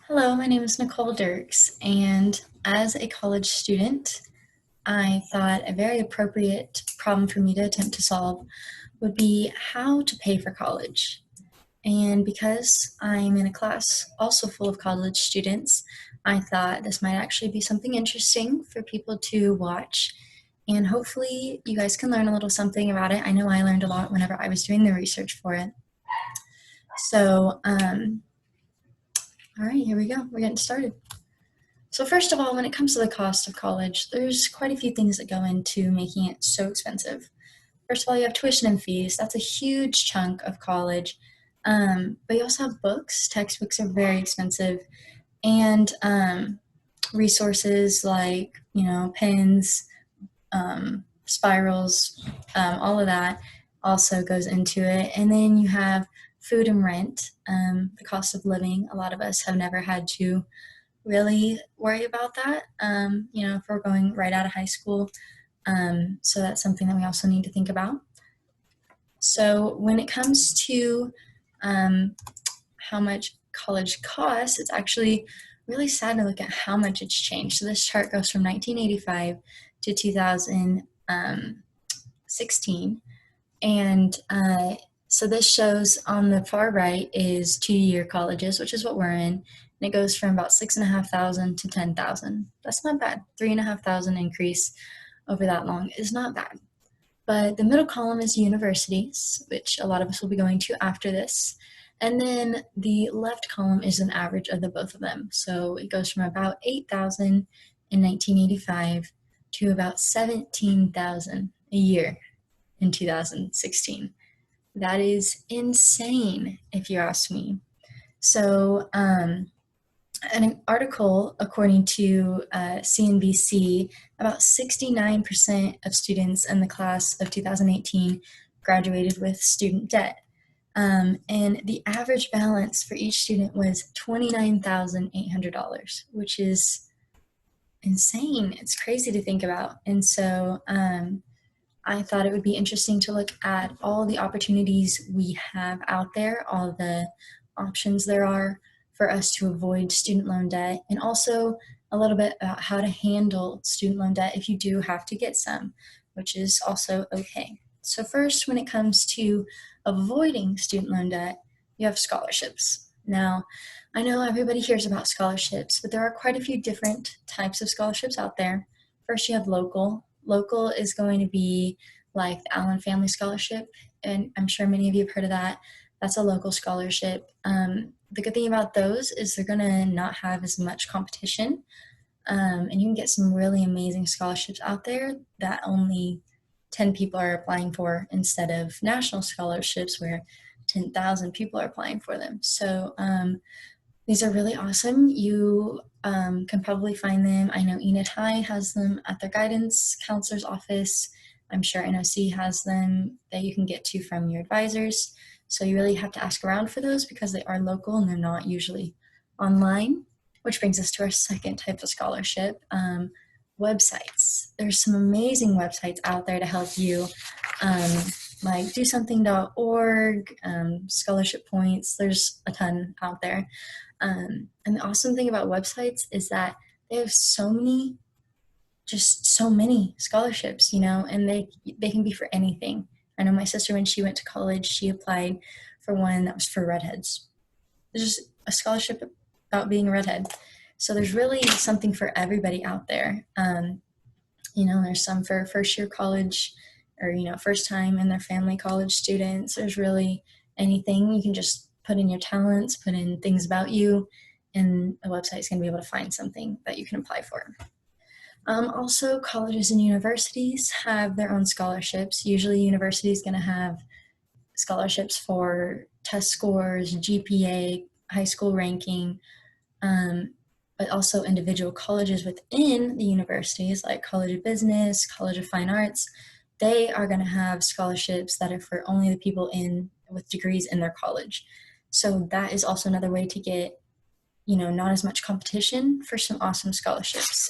Hello, my name is Nicole Dirks, and as a college student, I thought a very appropriate problem for me to attempt to solve would be how to pay for college. And because I'm in a class also full of college students, I thought this might actually be something interesting for people to watch. And hopefully, you guys can learn a little something about it. I know I learned a lot whenever I was doing the research for it. So, all right, here we go. We're getting started. So first of all, when it comes to the cost of college, there's quite a few things that go into making it so expensive. First of all, you have tuition and fees. That's a huge chunk of college. But you also have books. Textbooks are very expensive. And resources like, pens, spirals, all of that also goes into it. And then you have food and rent, the cost of living. A lot of us have never had to really worry about that, if we're going right out of high school. So that's something that we also need to think about. So when it comes to how much college costs, it's actually really sad to look at how much it's changed. So this chart goes from 1985 to 2016. And so this shows on the far right is 2-year colleges, which is what we're in. And it goes from about 6,500 to 10,000. That's not bad. 3,500 increase over that long is not bad. But the middle column is universities, which a lot of us will be going to after this. And then the left column is an average of the both of them. So it goes from about 8,000 in 1985 to about 17,000 a year in 2016. That is insane, if you ask me. So, an article, according to CNBC, about 69% of students in the class of 2018 graduated with student debt. And the average balance for each student was $29,800, which is insane. It's crazy to think about. And so I thought it would be interesting to look at all the opportunities we have out there, all the options there are for us to avoid student loan debt, and also a little bit about how to handle student loan debt if you do have to get some, which is also okay. So first, when it comes to avoiding student loan debt, you have scholarships. Now, I know everybody hears about scholarships, but there are quite a few different types of scholarships out there. First, you have local. Local is going to be like the Allen Family Scholarship, and I'm sure many of you have heard of that. That's a local scholarship. The good thing about those is they're going to not have as much competition, and you can get some really amazing scholarships out there that only 10 people are applying for instead of national scholarships where 10,000 people are applying for them. So these are really awesome. You can probably find them. I know Enid High has them at their guidance counselor's office. I'm sure NOC has them that you can get to from your advisors. So you really have to ask around for those because they are local and they're not usually online, which brings us to our second type of scholarship, websites. There's some amazing websites out there to help you, like DoSomething.org, Scholarship Points. There's a ton out there. And the awesome thing about websites is that they have so many scholarships, and they can be for anything. I know my sister, when she went to college, she applied for one that was for redheads. There's just a scholarship about being a redhead. So there's really something for everybody out there. There's some for first year college or, first time in their family college students. There's really anything. You can just put in your talents, put in things about you, and the website is going to be able to find something that you can apply for. Also, colleges and universities have their own scholarships. Usually, university is going to have scholarships for test scores, GPA, high school ranking, but also individual colleges within the universities, like College of Business, College of Fine Arts. They are going to have scholarships that are for only the people with degrees in their college. So that is also another way to get, not as much competition for some awesome scholarships.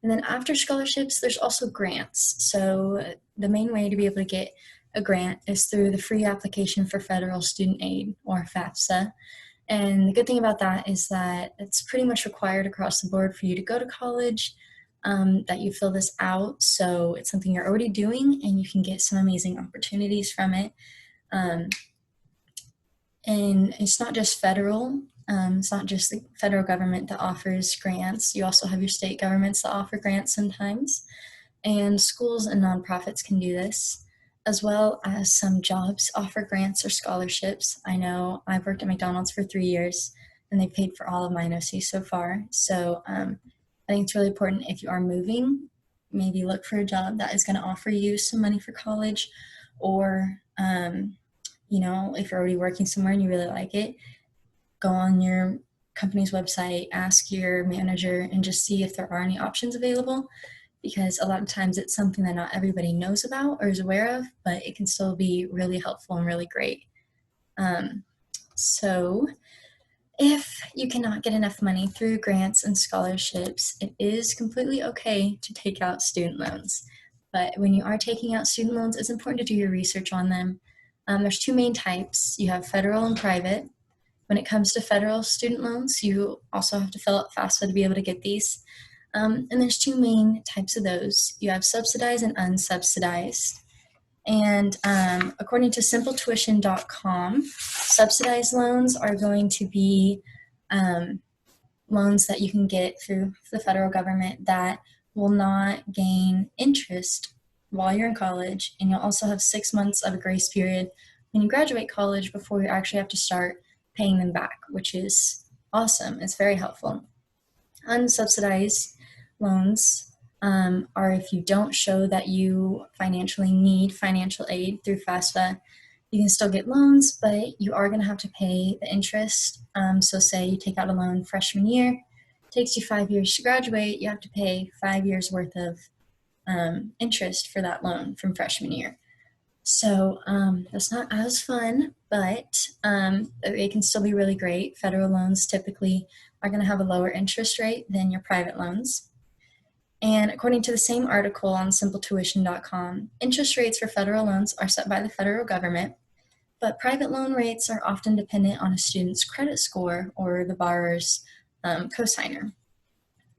And then after scholarships, there's also grants. So the main way to be able to get a grant is through the free application for federal student aid, or FAFSA. And the good thing about that is that it's pretty much required across the board for you to go to college, that you fill this out. So it's something you're already doing and you can get some amazing opportunities from it. Um, and it's not just federal. It's not just the federal government that offers grants. You also have your state governments that offer grants sometimes. And schools and nonprofits can do this, as well as some jobs offer grants or scholarships. I know I've worked at McDonald's for 3 years and they paid for all of my NOC so far. So I think it's really important if you are moving, maybe look for a job that is going to offer you some money for college, or if you're already working somewhere and you really like it, go on your company's website, ask your manager, and just see if there are any options available, because a lot of times it's something that not everybody knows about or is aware of, but it can still be really helpful and really great. So if you cannot get enough money through grants and scholarships, it is completely okay to take out student loans. But when you are taking out student loans, it's important to do your research on them. There's two main types. You have federal and private. When it comes to federal student loans, you also have to fill out FAFSA to be able to get these. And there's two main types of those. You have subsidized and unsubsidized. And according to simpletuition.com, subsidized loans are going to be loans that you can get through the federal government that will not gain interest while you're in college. And you'll also have 6 months of a grace period when you graduate college before you actually have to start paying them back, which is awesome. It's very helpful. Unsubsidized loans are if you don't show that you financially need financial aid through FAFSA. You can still get loans, but you are going to have to pay the interest. So say you take out a loan freshman year, it takes you 5 years to graduate, you have to pay 5 years worth of interest for that loan from freshman year. So that's not as fun, but it can still be really great. Federal loans typically are going to have a lower interest rate than your private loans. And according to the same article on simpletuition.com, interest rates for federal loans are set by the federal government, but private loan rates are often dependent on a student's credit score or the borrower's cosigner.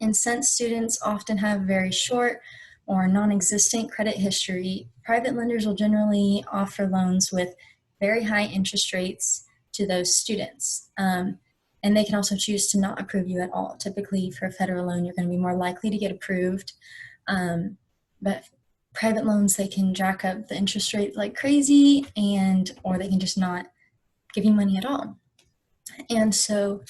And since students often have very short or non-existent credit history, private lenders will generally offer loans with very high interest rates to those students. And they can also choose to not approve you at all. Typically, for a federal loan, you're going to be more likely to get approved. But private loans, they can jack up the interest rate like crazy, or they can just not give you money at all. And so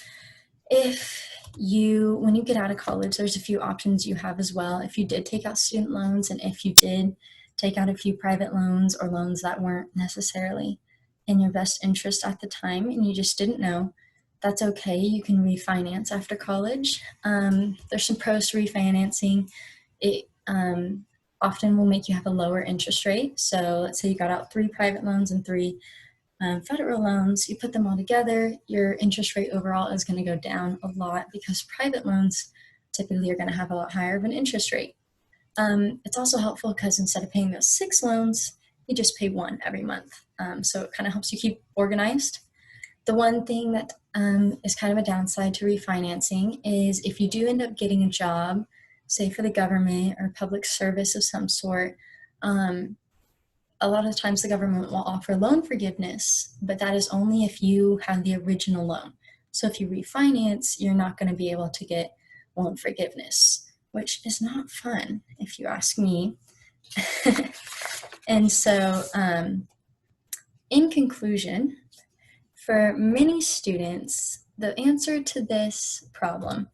when you get out of college, there's a few options you have as well. If you did take out student loans, and if you did take out a few private loans or loans that weren't necessarily in your best interest at the time and you just didn't know, that's okay. You can refinance after college. There's some pros to refinancing. It often will make you have a lower interest rate. So let's say you got out 3 private loans and 3 federal loans, you put them all together, your interest rate overall is going to go down a lot because private loans typically are going to have a lot higher of an interest rate. It's also helpful because instead of paying those 6 loans, you just pay 1 every month. So it kind of helps you keep organized. The one thing that is kind of a downside to refinancing is if you do end up getting a job, say for the government or public service of some sort, a lot of times the government will offer loan forgiveness, but that is only if you have the original loan. So if you refinance, you're not going to be able to get loan forgiveness, which is not fun, if you ask me. And so, in conclusion, for many students, the answer to this problem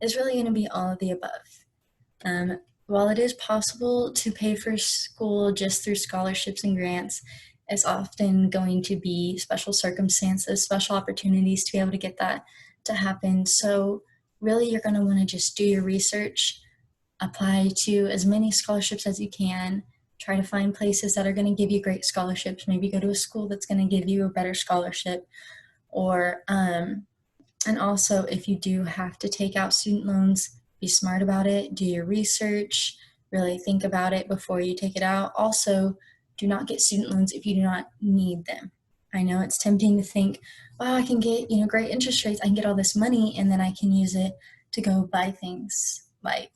is really going to be all of the above. While it is possible to pay for school just through scholarships and grants, it's often going to be special circumstances, special opportunities to be able to get that to happen. So really, you're going to want to just do your research, apply to as many scholarships as you can, try to find places that are going to give you great scholarships, maybe go to a school that's going to give you a better scholarship, or and also if you do have to take out student loans, be smart about it, do your research, really think about it before you take it out. Also, do not get student loans if you do not need them. I know it's tempting to think, wow, I can get, great interest rates. I can get all this money and then I can use it to go buy things like,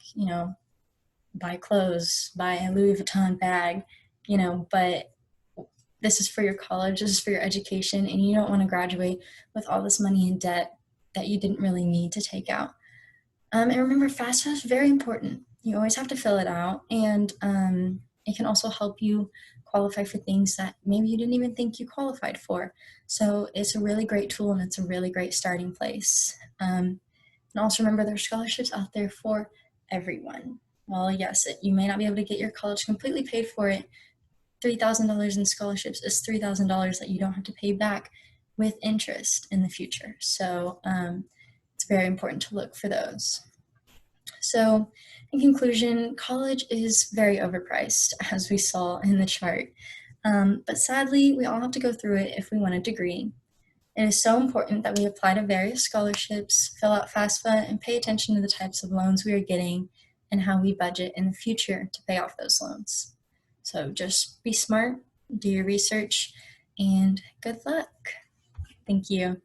buy clothes, buy a Louis Vuitton bag, but this is for your college, this is for your education, and you don't want to graduate with all this money in debt that you didn't really need to take out. And remember, FAFSA is very important. You always have to fill it out, and it can also help you qualify for things that maybe you didn't even think you qualified for. So it's a really great tool, and it's a really great starting place. And also remember, there are scholarships out there for everyone. Well, yes, you may not be able to get your college completely paid for it. $3,000 in scholarships is $3,000 that you don't have to pay back with interest in the future. So it's very important to look for those. So in conclusion, college is very overpriced, as we saw in the chart. But sadly, we all have to go through it if we want a degree. It is so important that we apply to various scholarships, fill out FAFSA, and pay attention to the types of loans we are getting and how we budget in the future to pay off those loans. So just be smart, do your research, and good luck. Thank you.